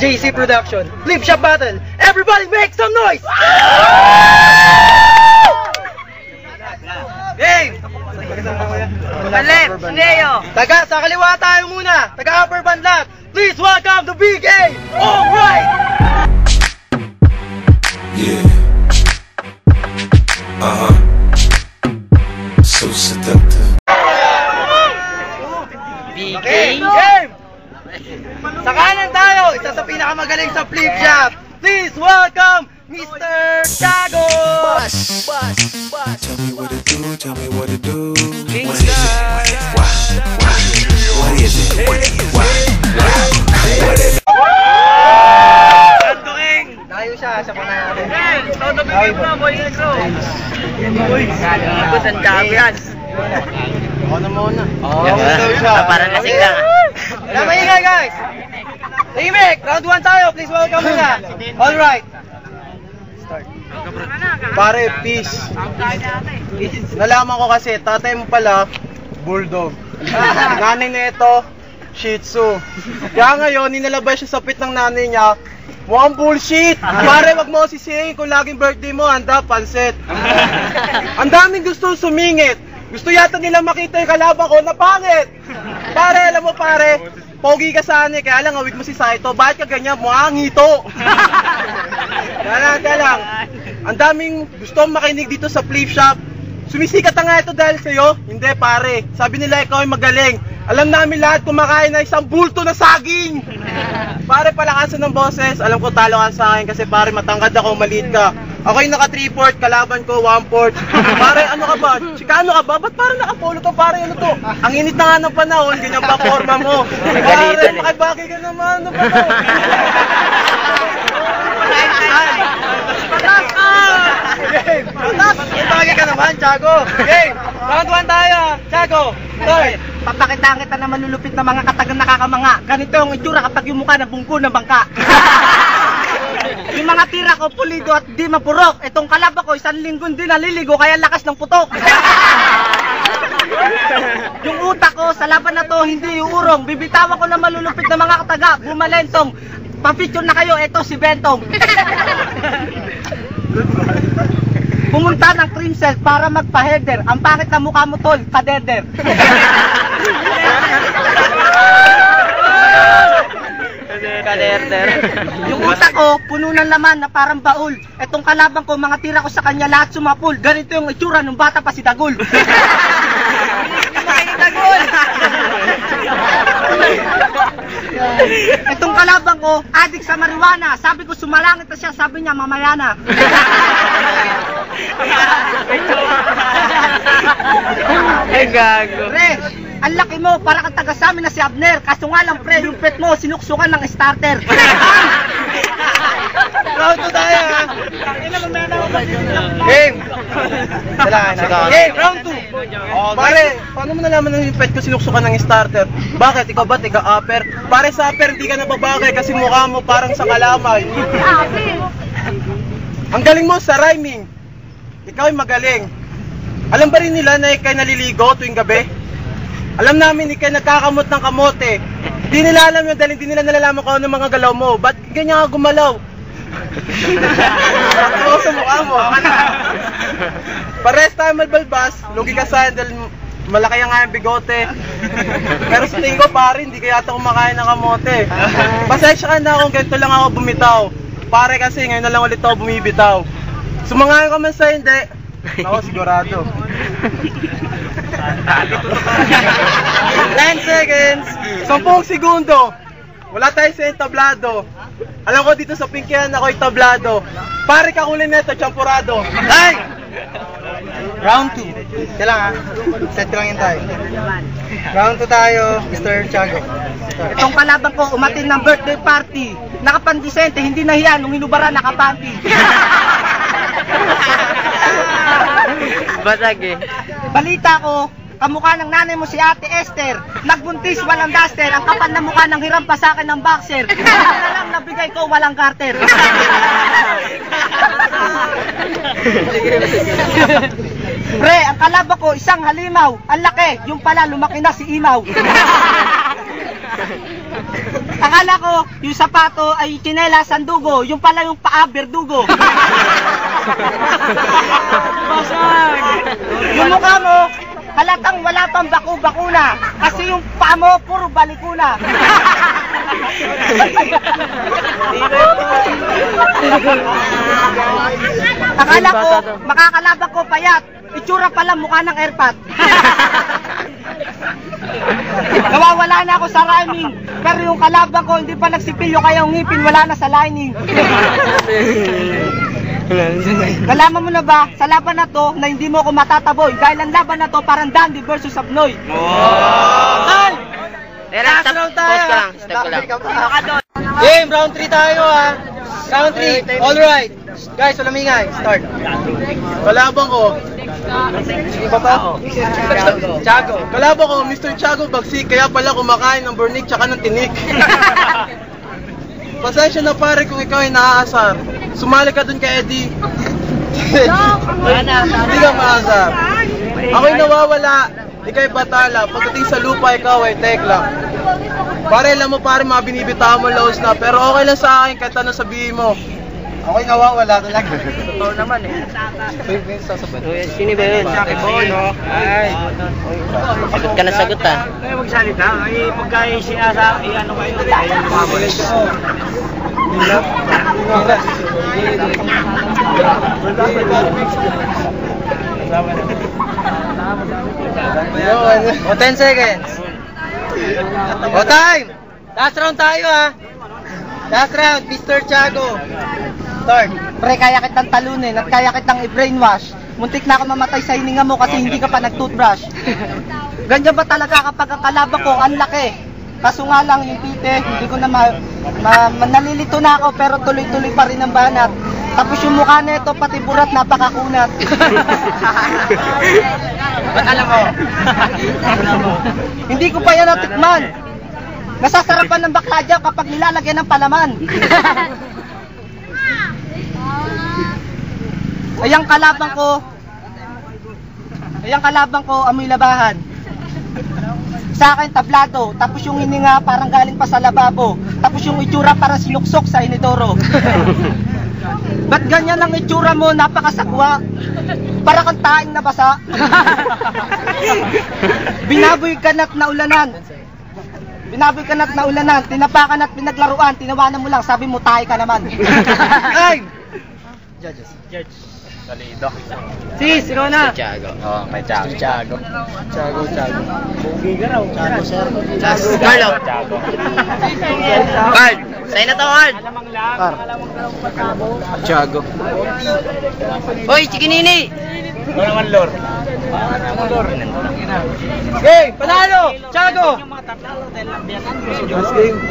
JC Production, Flip Shop Battle. Everybody make some noise! Game! Left, Leo. Taga, sa kaliwa tayo muna. Taga upper band lahat. Please welcome the big A! Alright! Yeah. So seductive. Okay, game! Sa kanan tayo, isa sa pinakamagaling sa flip shop. Please welcome Mr. Tiago! Tell me what to do, tell me what to do. What is it? Why? What is it? Why? Layo siya, sa pana natin. Todo bigay mo na, boy negro. Tapos ang dami yan. Ako na muna. Parang lasing lang. Wala maingay, guys! Tahimik! Round 1 tayo, please welcome muna. Alright. Start. Pare, peace. Nalaman ko kasi, tatay mo pala, bulldog. Nanay na ito, shih tzu. Kaya ngayon, ninalabas siya sa pit ng nanay niya. Mukhang bullshit! Pare, wag mo sisihin kung laging birthday mo, handa, pansit. Ang daming gusto sumingit. Gusto yata nila makita yung kalaban ko na pangit. Pare, alam mo pare, pogi ka sana eh, kaya lang awig mo si Saito. Bakit ka ganyan? Mukhang hito. Kaya lang. Ang daming gusto makinig dito sa flip shop. Sumisikat na nga ito dahil sa'yo? Hindi pare, sabi nila ikaw ay magaling. Alam namin lahat kumakain na isang bulto na saging. Pare, palakasan ng boses. Alam ko talo ka sa akin kasi pare matangkad ako, maliit ka. Ako yung naka 3/4, kalaban ko 1/4. Pare, ano ka ba? Chicano ka ba? Ba't parang nakapolo ka pare? Ano to? Ang init na nga ng panahon, ganyan ba forma mo? Pare, makibaki ka naman. Ano ba to? Patas ka! Game! Patas! Ibagi ka naman, Tiago! Game! Round 1 tayo, Tiago! Start! Papakitaan kita na malulupit na mga katagang nakakamanga. Ganito yung itsura kapag yung mukha na bungko ng bangka. Yung mga tira ko pulido at di mapurok. Itong kalaba ko isang linggo din naliligo kaya lakas ng putok. Yung utak ko sa laban na to hindi uurong. Bibitawan ko na malulupit na mga kataga. Bumalentong. Pa-picture na kayo, eto si Bentong. Pumunta ng cream cell para magpa-header. Ang pangit na mukha mo tol, kadeder. Kaderder. Yung utak ko, puno ng laman na parang baul. Etong kalabang ko, mga tira ko sa kanya lahat sumapul. Ganito yung itsura nung bata pa si Dagul. Dagul! Etong kalabang ko, adik sa marijuana. Sabi ko sumalangit na siya, sabi niya mamaya na. Ay, gago. Pre, ang laki mo, para kang taga sa amin na si Abner. Kaso nga lang pre, yung pet mo, sinuksukan ng starter. Round 2 tayo ha. Game! Game! Round 2! Pare, paano mo nalaman ng yung pet ko sinuksukan ng starter? Bakit? Ikaw ba tiga-upper? Pare sa upper, hindi ka nababagay kasi mukha mo parang sa kalamay. Ang galing mo sa rhyming. Ikaw ay magaling. Alam ba rin nila na ikay naliligo tuwing gabi? Alam namin ikay nagkakamot ng kamote. Hindi nila alam yun dahil hindi nila nalalaman kung ano mga galaw mo. Ba't ganyan ka gumalaw? Ako sa mukha mo. Pares tayo malbalbas, lugi ka sa dahil malaki nga yung bigote. Pero sa tingin ko pare, hindi kaya ito kumakain ng kamote. Pasensya ka na kung ganito lang ako bumitaw. Pare kasi ngayon na lang ulit ako bumibitaw. Sumangayon ka man sa hindi. Ako sigurado. 10 seconds. 10 segundo. Wala tayo sa entablado. Alam ko dito sa Pinkian ako entablado. Pare kakulin nito, champurado. Ay! Round 2. Kailangan set lang yun tayo. Round 2 tayo, Mr. Tiago. Itong kalabang ko, umatin ng birthday party. Nakapandisente, hindi nahiya nung hinubara nakapanty. Basag eh. Balita ko, kamukha ng nanay mo si Ate Esther. Nagbuntis, walang duster. Ang kapal na mukha ng hiram pa sa akin ng boxer. Ano na lang nabigay ko, walang garter. Pre, ang kalaba ko, isang halimaw. Ang laki, yung pala lumaki na si Imaw. Akala ko, yung sapato ay tsinelas sandugo, yung pala yung paa, berdugo. Yung mukha mo, halatang wala pang baku-bakuna, kasi yung paa mo, puro balikuna. Akala ko, makakalaban ko payat, itsura pala mukha ng airpot. Nawawala na ako sa rhyming, pero yung kalaban ko hindi pa nagsipilyo kaya yung ngipin wala na sa lining. Nalaman mo na ba sa laban na to na hindi mo ako matataboy dahil ang laban na to parang Dandy versus Abnoy. Ay! Last round tayo. Stop ko lang. Game, round 3 tayo ha. Round 3, alright. Guys, walang ingay. Start. Kalaban ko. Iba pa? Tiago. Kalaban ko, Mr. Tiago Bagsik, kaya pala kumakain ng burnik tsaka ng tinik. Pasensya na pare kung ikaw ay naaasar. Sumali ka dun kay Eddie. Hindi ka maasar. Ako'y nawawala. Ika'y batala. Pagdating sa lupa, ikaw ay tekla. Pare, alam mo pare, mga binibitahan mo laos na. Pero okay lang sa akin kahit ano sabihin mo. Ako'y nawawala talaga. Totoo naman eh. Sino ba yun? Ay. Sagot ka na sagot ah. Ay, magsalita. Ay, pagka sinasa, ano kayo? Ayun, lumabas. O, 10 seconds. O, time! Last round tayo ha. Last round, Mr. Tiago. Start. Pre, kaya kitang talunin at kaya kitang i-brainwash. Muntik na ako mamatay sa hininga mo kasi hindi ka pa nag-toothbrush. Ganyan ba talaga kapag ang kalaban ko ang laki? Kaso nga lang yung tite, hindi ko na nalilito na ako pero tuloy-tuloy pa rin ang banat. Tapos yung mukha nito pati burat napakakunat. Ba't alam mo? Hindi ko pa yan natikman. Nasasarapan ng bakla dyan kapag nilalagyan ng palaman. Ayang kalabang ko, amoy labahan. Sa akin tablado, tapos yung hininga parang galing pa sa lababo. Tapos yung itsura parang sinuksok sa inidoro. Ba't ganyan ang itsura mo, napakasakwa? Para kang taing na basa. Binaboy kanat na ulanan. Binaboy kanat na ulanan, tinapakan at pinaglaruan, tinawanan mo lang, sabi mo tayo ka naman. Time! Judges. Salido. Sis, ikaw na. Tiago. Oo, kay Tiago. Tiago. Pogi ka raw. Tiago, sir. Carlo. Tiago. Card. Sa'yo na to, Card. Tiago. Hoy, Chikinini. Ikaw naman, Lord. Game, panalo! Tiago! Yung mga tatlo, dahil lang Last game.